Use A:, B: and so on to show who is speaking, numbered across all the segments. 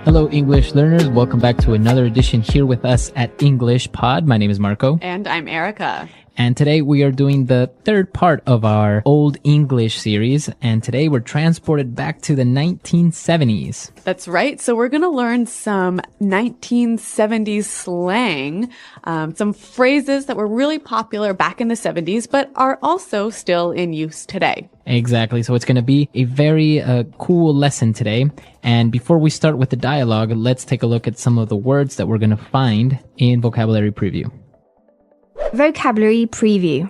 A: Hello, English learners. Welcome back to another edition here with us at English Pod. My name is Marco.
B: And I'm Erica.
A: And today we are doing the third part of our Old English series. And today we're transported back to the 1970s.
B: That's right. So we're going to learn some 1970s slang, some phrases that were really popular back in the 70s, but are also still in use today.
A: Exactly. So it's going to be a very cool lesson today. And before we start with the dialogue, let's take a look at some of the words that we're going to find in Vocabulary Preview.
C: Vocabulary Preview.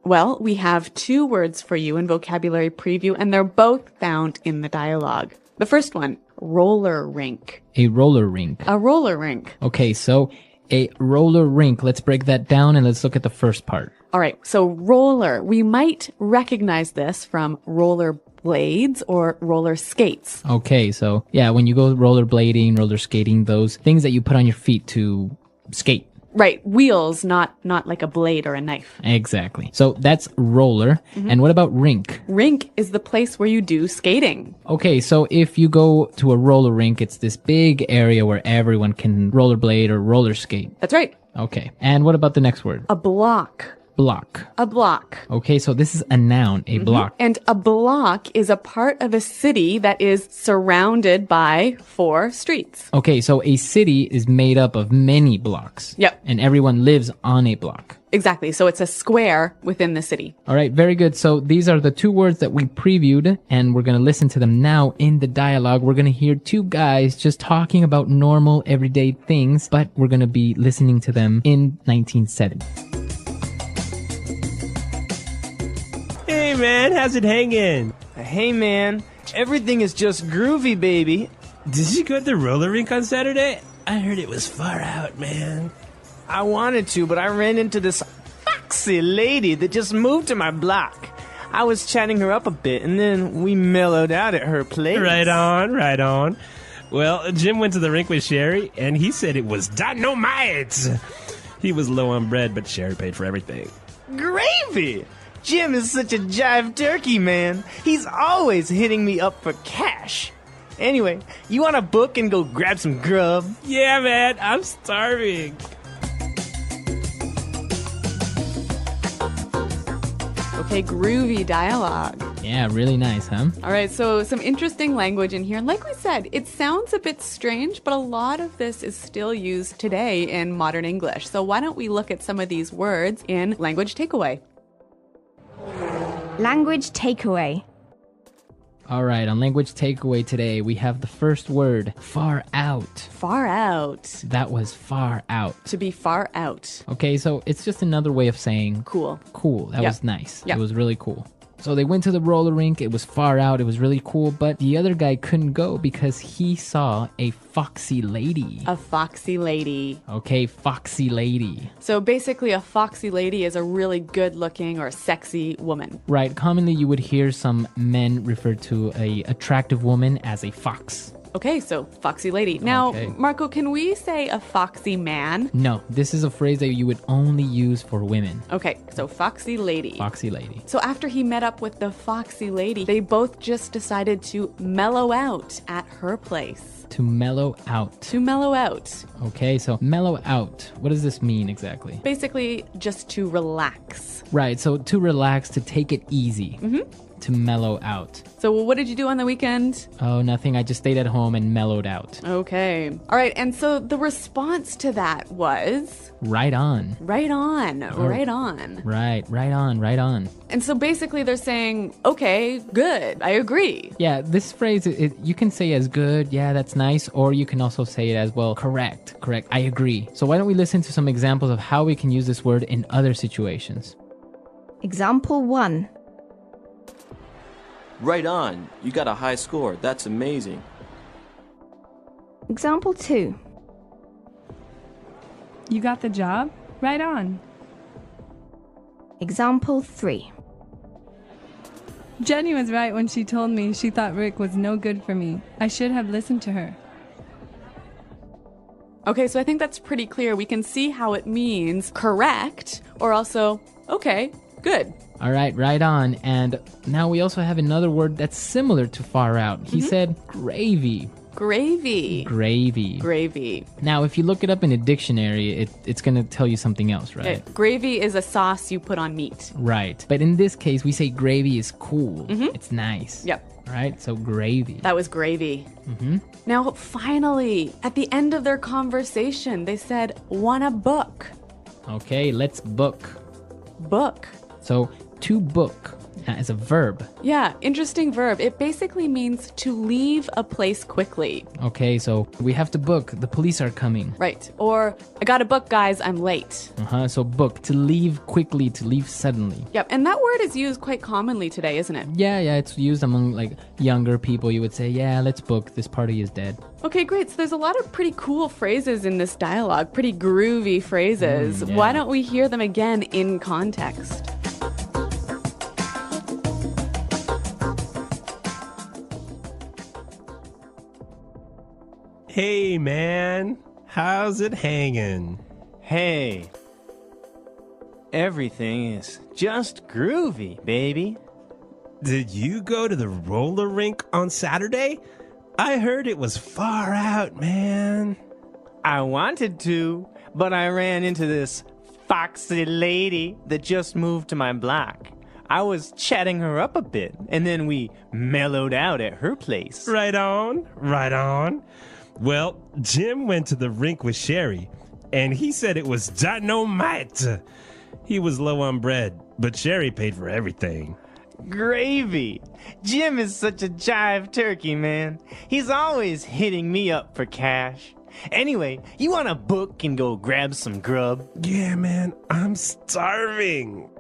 B: Well, we have two words for you in Vocabulary Preview, and they're both found in the dialogue. The first one, roller rink.
A: A roller rink.
B: A roller rink.
A: Okay, so a roller rink. Let's break that down and let's look at the first part.
B: All right, so roller. We might recognize this from roller blades or roller skates.
A: Okay, so yeah, when you go rollerblading, roller skating, those things that you put on your feet to skate.
B: Right, wheels, not like a blade or a knife.
A: Exactly. So that's roller. And what about rink?
B: Rink is the place where you do skating.
A: Okay, so if you go to a roller rink, it's this big area where everyone can rollerblade or roller skate.
B: That's right.
A: Okay. And what about the next word?
B: A block.
A: Block.
B: A block.
A: Okay, so this is a noun, a block.
B: And a block is a part of a city that is surrounded by 4 streets.
A: Okay, so a city is made up of many blocks.
B: Yep.
A: And everyone lives on a block.
B: Exactly. So it's a square within the city.
A: All right, very good. So these are the two words that we previewed, and we're going to listen to them now in the dialogue. We're going to hear two guys just talking about normal, everyday things, but we're going to be listening to them in 1970.
D: Hey man, how's it hanging?
E: Hey man, everything is just groovy, baby.
D: Did you go to the roller rink on Saturday? I heard it was far out, man.
E: I wanted to, but I ran into this foxy lady that just moved to my block. I was chatting her up a bit, and then we mellowed out at her place.
D: Right on, right on. Well, Jim went to the rink with Sherry, and he said it was dynamite. He was low on bread, but Sherry paid for everything.
E: Gravy! Jim is such a jive turkey, man. He's always hitting me up for cash. Anyway, you want to book and go grab some grub?
D: Yeah, man, I'm starving.
B: Okay, groovy dialogue.
A: Yeah, really nice, huh?
B: All right, so some interesting language in here. And like we said, it sounds a bit strange, but a lot of this is still used today in modern English. So why don't we look at some of these words in Language Takeaway?
C: Language Takeaway.
A: All right, on Language Takeaway today, we have the first word, far out.
B: Far out.
A: That was far out.
B: To be far out.
A: Okay, so it's just another way of saying
B: Cool.
A: cool. That
B: Yep.
A: was nice.
B: Yep.
A: It was really cool. So they went to the roller rink. It was far out. It was really cool. But the other guy couldn't go because he saw a foxy lady.
B: A foxy lady.
A: Okay, foxy lady.
B: So basically, a foxy lady is a really good looking or sexy woman.
A: Right. Commonly, you would hear some men refer to a attractive woman as a fox.
B: Okay, so foxy lady. Now,
A: Okay.
B: Marco, can we say a foxy man?
A: No, this is a phrase that you would only use for women.
B: Okay, so foxy lady.
A: Foxy lady.
B: So after he met up with the foxy lady, they both just decided to mellow out at her place.
A: To mellow out.
B: To mellow out.
A: Okay, so mellow out. What does this mean exactly?
B: Basically, just to relax.
A: Right, so to relax, to take it easy. To mellow out.
B: So what did you do on the weekend?
A: Oh, nothing. I just stayed at home and mellowed out.
B: Okay. All right, and so the response to that was...
A: Right on.
B: Right on, right on.
A: Right on, right on.
B: And so basically they're saying, okay, good, I agree.
A: Yeah, this phrase, you can say as good, yeah, that's nice, or you can also say it as, well, correct, I agree. So why don't we listen to some examples of how we can use this word in other situations?
C: Example 1.
F: Right on. You got a high score. That's amazing.
C: Example 2.
G: You got the job? Right on.
C: Example 3.
G: Jenny was right when she told me she thought Rick was no good for me. I should have listened to her.
B: Okay, so I think that's pretty clear. We can see how it means correct or also, okay, good.
A: All right, right on. And now we also have another word that's similar to far out. He said gravy.
B: Gravy.
A: Gravy.
B: Gravy.
A: Now, if you look it up in a dictionary, it's going to tell you something else, right?
B: Gravy is a sauce you put on meat.
A: Right. But in this case, we say gravy is cool. It's nice.
B: Yep.
A: Right? So gravy.
B: That was gravy. Now, finally, at the end of their conversation, they said, wanna book.
A: Okay, let's book.
B: Book.
A: So to book is a verb.
B: Yeah, interesting verb. It basically means to leave a place quickly.
A: Okay, so we have to book. The police are coming.
B: Right. Or, I gotta book, guys, I'm late.
A: So book, to leave quickly, to leave suddenly.
B: Yep, and that word is used quite commonly today, isn't it?
A: Yeah, it's used among like younger people. You would say, yeah, let's book. This party is dead.
B: Okay, great. So there's a lot of pretty cool phrases in this dialogue, pretty groovy phrases.
A: Yeah.
B: Why don't we hear them again in context?
D: Hey, man. How's it hanging?
E: Hey. Everything is just groovy, baby.
D: Did you go to the roller rink on Saturday? I heard it was far out, man.
E: I wanted to, but I ran into this foxy lady that just moved to my block. I was chatting her up a bit, and then we mellowed out at her place.
D: Right on, right on. Well, Jim went to the rink with Sherry, and he said it was dynamite. He was low on bread, but Sherry paid for everything.
E: Gravy. Jim is such a jive turkey, man. He's always hitting me up for cash. Anyway, you want to book and go grab some grub?
D: Yeah, man, I'm starving.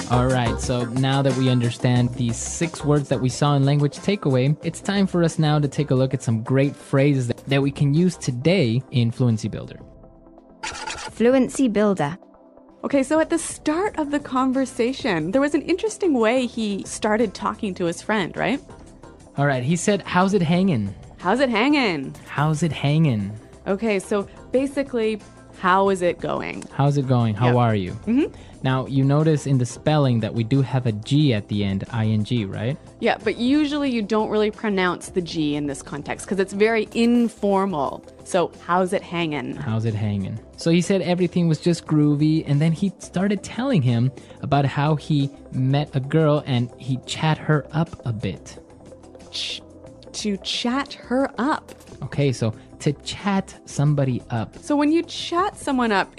A: All right, so now that we understand these 6 words that we saw in Language Takeaway, it's time for us now to take a look at some great phrases that we can use today in Fluency Builder.
C: Fluency Builder.
B: Okay, so at the start of the conversation, there was an interesting way he started talking to his friend, right?
A: All right, he said, how's it hanging?
B: How's it hanging?
A: How's it hanging?
B: Okay, so basically, how is it going?
A: How's it going? How
B: Yep.
A: are you? Now, you notice in the spelling that we do have a G at the end, ing, right?
B: Yeah, but usually you don't really pronounce the G in this context because it's very informal. So, how's it hanging?
A: How's it hanging? So he said everything was just groovy, and then he started telling him about how he met a girl and he chat her up a bit.
B: To chat her up.
A: Okay, so to chat somebody up.
B: So when you chat someone up,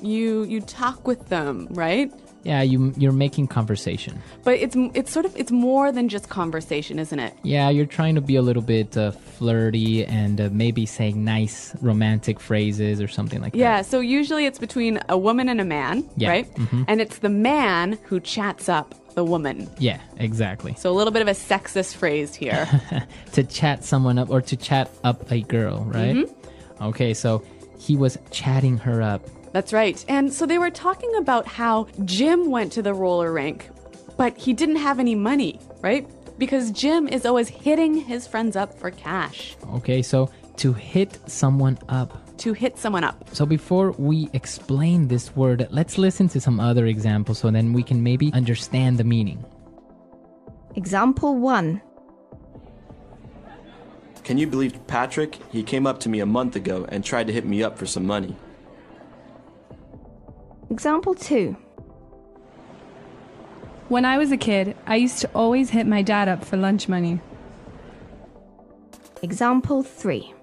B: you talk with them, right?
A: Yeah, you're making conversation.
B: But it's more than just conversation, isn't it?
A: Yeah, you're trying to be a little bit flirty and maybe saying nice romantic phrases or something like
B: Yeah,
A: that.
B: so usually it's between a woman and a man,
A: Yeah,
B: right? And it's the man who chats up the woman.
A: Yeah, exactly.
B: So a little bit of a sexist phrase here.
A: To chat someone up or to chat up a girl, right? Okay, so he was chatting her up.
B: That's right. And so they were talking about how Jim went to the roller rink, but he didn't have any money, right? Because Jim is always hitting his friends up for cash.
A: Okay, so to hit someone up.
B: To hit someone up.
A: So before we explain this word, let's listen to some other examples so then we can maybe understand the meaning.
C: Example 1.
F: Can you believe Patrick? He came up to me a month ago and tried to hit me up for some money.
C: Example 2.
G: When I was a kid, I used to always hit my dad up for lunch money.
C: Example 3.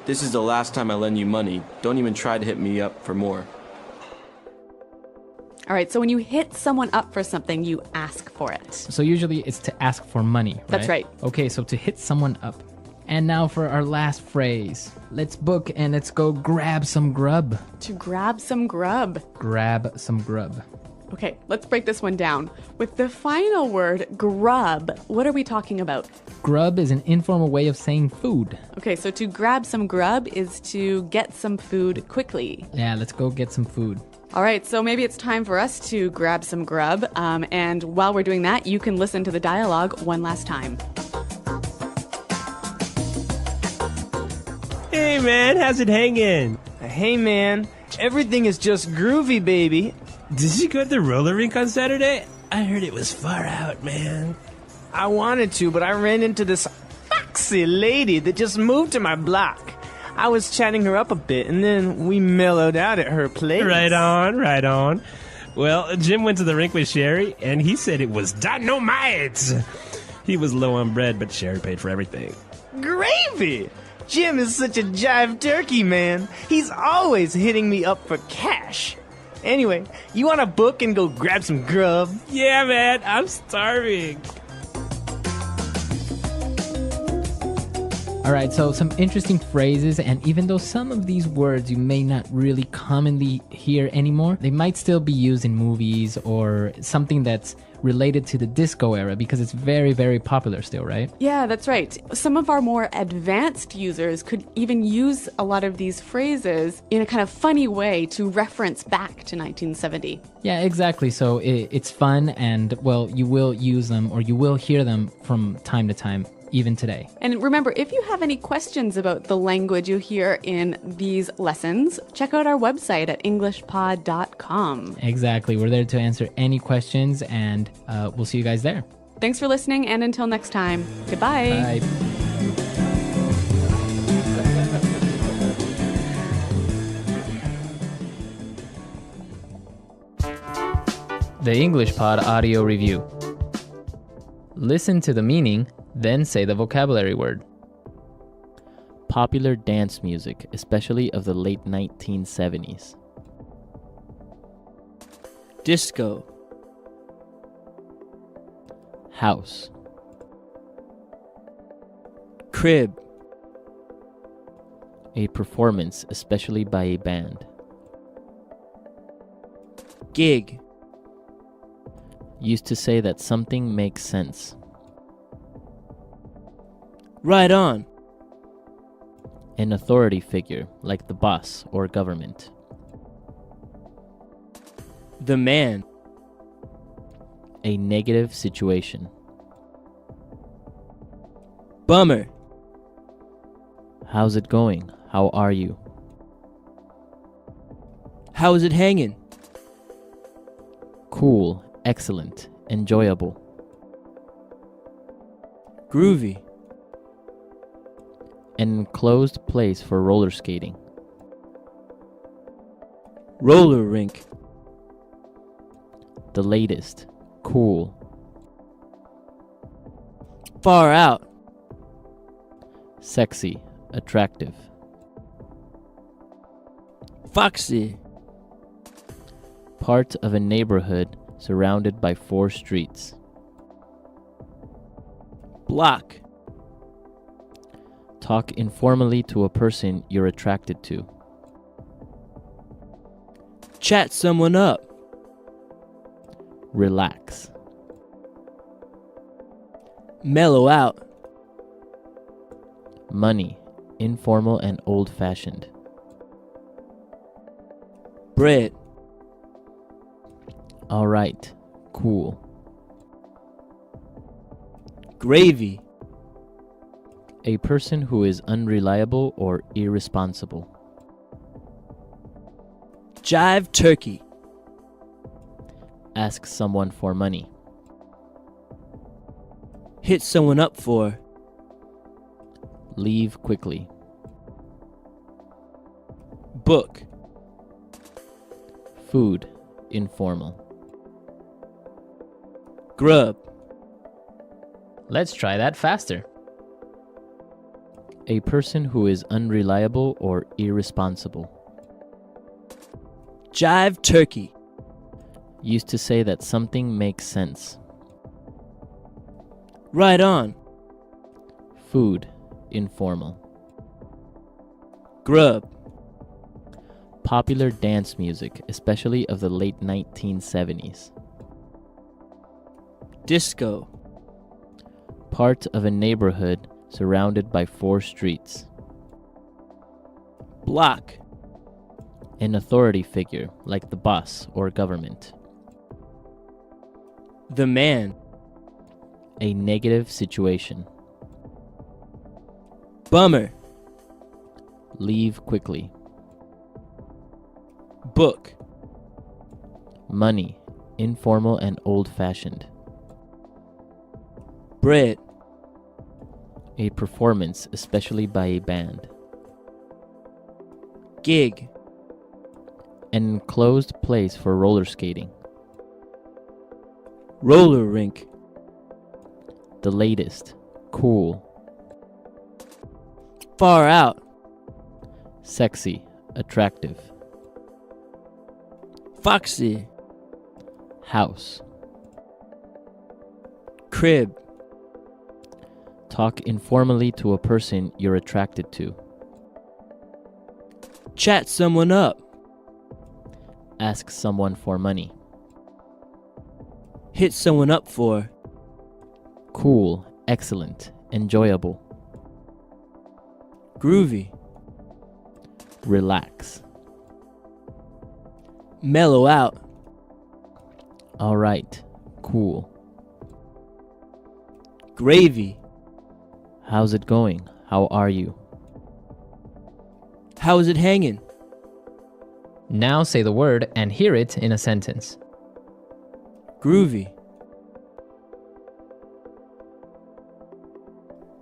F: This is the last time I lend you money. Don't even try to hit me up for more.
B: All right, so when you hit someone up for something, you ask for it.
A: So usually it's to ask for money, right?
B: That's right.
A: Okay, so to hit someone up. And now for our last phrase. Let's book and let's go grab some grub.
B: To grab some grub.
A: Grab some grub.
B: Okay, let's break this one down. With the final word, grub, what are we talking about?
A: Grub is an informal way of saying food.
B: Okay, so to grab some grub is to get some food quickly.
A: Yeah, let's go get some food.
B: All right, so maybe it's time for us to grab some grub. And while we're doing that, you can listen to the dialogue one last time.
D: Hey, man, how's it hanging?
E: Hey, man. Everything is just groovy, baby.
D: Did you go to the roller rink on Saturday? I heard it was far out, man.
E: I wanted to, but I ran into this foxy lady that just moved to my block. I was chatting her up a bit, and then we mellowed out at her place.
D: Right on, right on. Well, Jim went to the rink with Sherry, and he said it was dynamite. He was low on bread, but Sherry paid for everything.
E: Gravy! Jim is such a jive turkey, man. He's always hitting me up for cash. Anyway, you want to book and go grab some grub?
D: Yeah, man, I'm starving.
A: All right, so some interesting phrases, and even though some of these words you may not really commonly hear anymore, they might still be used in movies or something that's related to the disco era because it's very, very popular still, right?
B: Yeah, that's right. Some of our more advanced users could even use a lot of these phrases in a kind of funny way to reference back to 1970.
A: Yeah, exactly. So it's fun, and, well, you will use them or you will hear them from time to time, even today.
B: And remember, if you have any questions about the language you hear in these lessons, check out our website at englishpod.com.
A: Exactly. We're there to answer any questions, and we'll see you guys there.
B: Thanks for listening, and until next time, goodbye.
A: Bye. The English Pod Audio Review. Listen to the meaning, then say the vocabulary word. Popular dance music, especially of the late 1970s.
H: Disco.
A: House.
H: Crib.
A: A performance, especially by a band.
H: Gig.
A: Used to say that something makes sense.
H: Right on.
A: An authority figure, like the boss or government.
H: The man.
A: A negative situation.
H: Bummer.
A: How's it going? How are you?
H: How is it hanging?
A: Cool, excellent, enjoyable.
H: Groovy.
A: An enclosed place for roller skating.
H: Roller rink.
A: The latest, cool.
H: Far out.
A: Sexy, attractive.
H: Foxy.
A: Part of a neighborhood surrounded by 4 streets.
H: Block.
A: Talk informally to a person you're attracted to.
H: Chat someone up.
A: Relax.
H: Mellow out.
A: Money, informal and old-fashioned.
H: Bread.
A: All right, cool.
H: Gravy.
A: A person who is unreliable or irresponsible.
H: Jive turkey.
A: Ask someone for money.
H: Hit someone up for.
A: Leave quickly.
H: Book.
A: Food, informal.
H: Grub.
A: Let's try that faster. A person who is unreliable or irresponsible.
H: Jive turkey.
A: Used to say that something makes sense.
H: Right on.
A: Food, informal.
H: Grub.
A: Popular dance music, especially of the late 1970s.
H: Disco.
A: Part of a neighborhood surrounded by 4 streets.
H: Block.
A: An authority figure, like the boss or government.
H: The man.
A: A negative situation.
H: Bummer.
A: Leave quickly.
H: Book.
A: Money,
H: informal and old-fashioned.
E: Bread.
H: A performance, especially by a band.
E: Gig.
H: An enclosed place for roller skating.
E: Roller rink.
H: The latest. Cool.
E: Far out.
H: Sexy. Attractive.
E: Foxy.
H: House.
E: Crib.
H: Talk informally to a person you're attracted to.
E: Chat someone up.
H: Ask someone for money.
E: Hit someone up for.
H: Cool. Excellent. Enjoyable.
E: Groovy.
H: Relax.
E: Mellow out.
H: All right. Cool.
E: Gravy.
H: How's it going? How are you?
E: How is it hanging?
A: Now say the word and hear it in a sentence.
E: Groovy.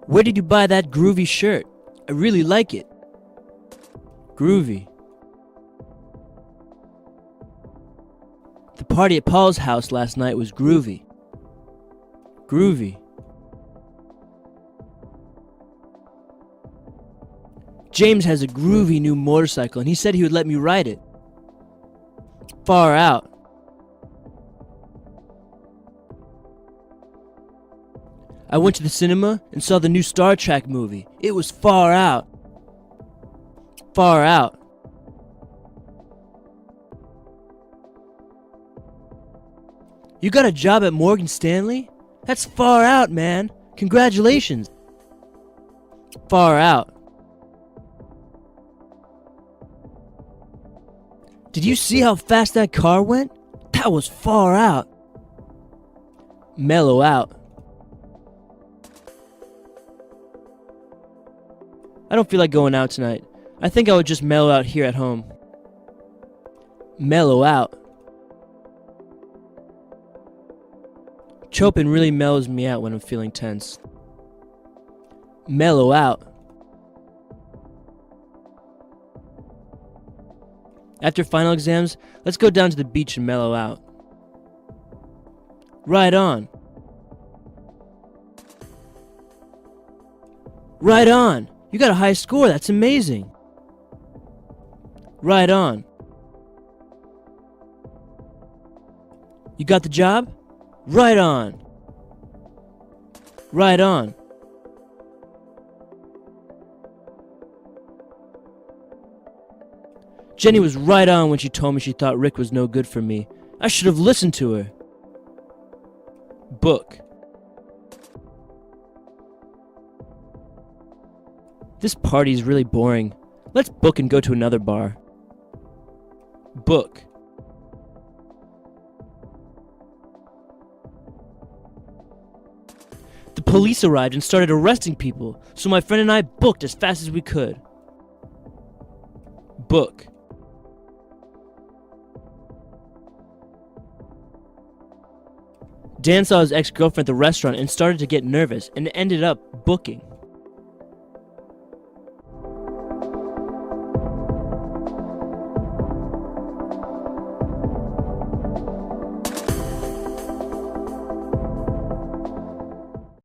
E: Where did you buy that groovy shirt? I really like it. Groovy. The party at Paul's house last night was groovy. Groovy. James has a groovy new motorcycle and he said he would let me ride it. Far out. I went to the cinema and saw the new Star Trek movie. It was far out. Far out. You got a job at Morgan Stanley? That's far out, man. Congratulations. Far out. Did you see how fast that car went? That was far out. Mellow out. I don't feel like going out tonight. I think I would just mellow out here at home. Mellow out. Chopin really mellows me out when I'm feeling tense. Mellow out. After final exams, let's go down to the beach and mellow out. Right on. Right on. You got a high score. That's amazing. Right on. You got the job? Right on. Right on. Jenny was right on when she told me she thought Rick was no good for me. I should have listened to her. Book. This party is really boring. Let's book and go to another bar. Book. The police arrived and started arresting people, so my friend and I booked as fast as we could. Book. Dan saw his ex-girlfriend at the restaurant and started to get nervous and ended up booking.